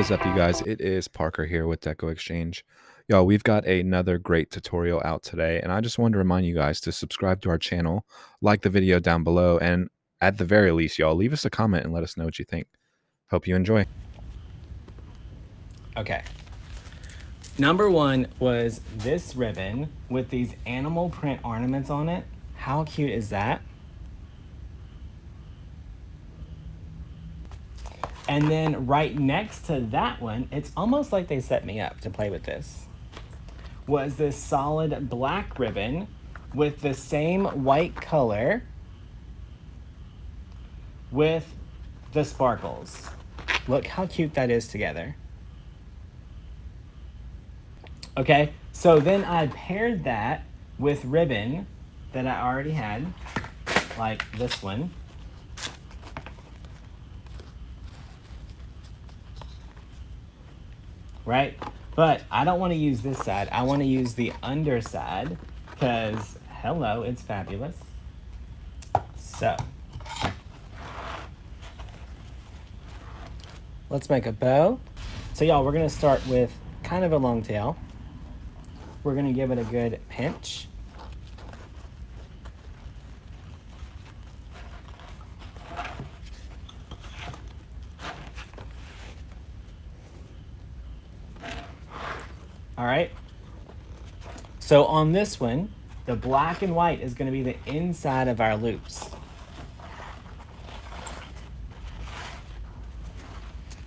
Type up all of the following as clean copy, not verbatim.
is up, you guys? It is Parker here with Deco Exchange. Y'all, we've got another great tutorial out today, and I just wanted to remind you guys to subscribe to our channel, like the video down below, and at the very least, y'all, leave us a comment and let us know what you think. Hope you enjoy. Okay. Number one was this ribbon with these animal print ornaments on it. How cute is that? And then right next to that one, it's almost like they set me up to play with this, was this solid black ribbon with the same white color with the sparkles. Look how cute that is together. Okay, so then I paired that with ribbon that I already had, like this one. Right? But I don't want to use this side. I want to use the underside because, hello, it's fabulous. So, let's make a bow. So y'all, we're going to start with kind of a long tail. We're going to give it a good pinch. All right. So on this one, the black and white is going to be the inside of our loops.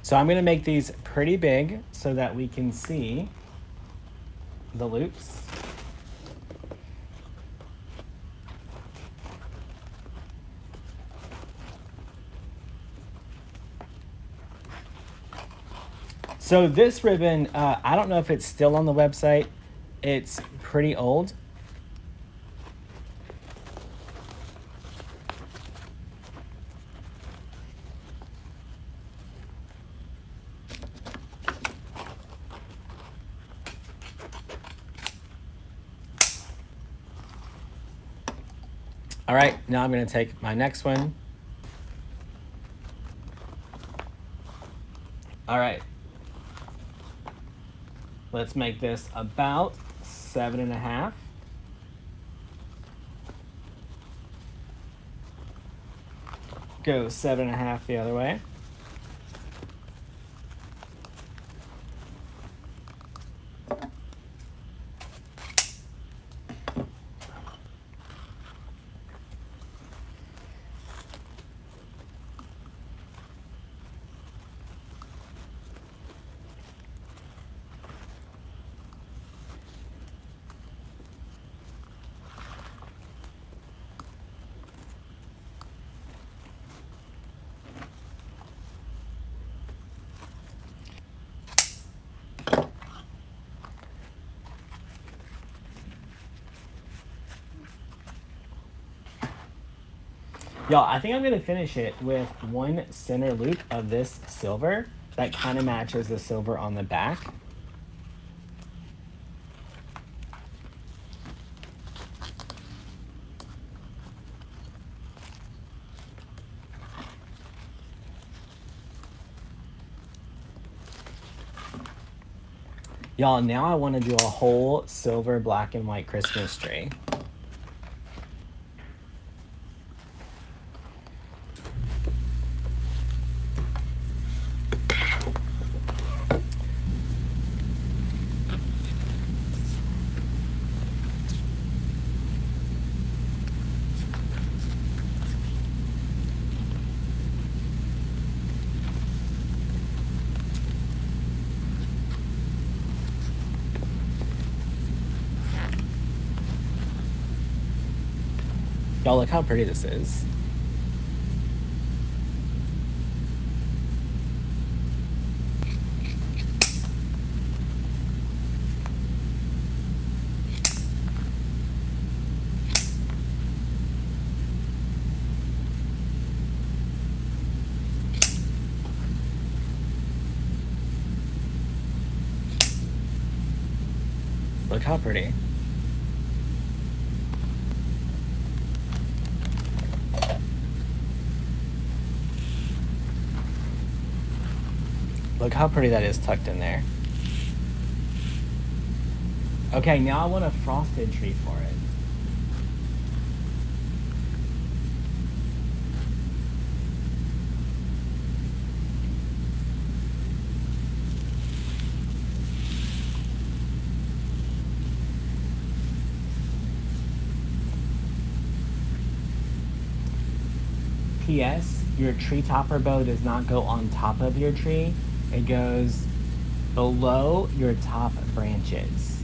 So I'm going to make these pretty big so that we can see the loops. So this ribbon, I don't know if it's still on the website. It's pretty old. All right, now I'm going to take my next one. All right. Let's make this about 7.5. Go 7.5 the other way. Y'all, I think I'm going to finish it with one center loop of this silver that kind of matches the silver on the back. Y'all, now I want to do a whole silver, black, and white Christmas tree. Y'all, look how pretty this is. Look how pretty. Look how pretty that is tucked in there. Okay, now I want a frosted tree for it. P.S. Your tree topper bow does not go on top of your tree. It goes below your top branches.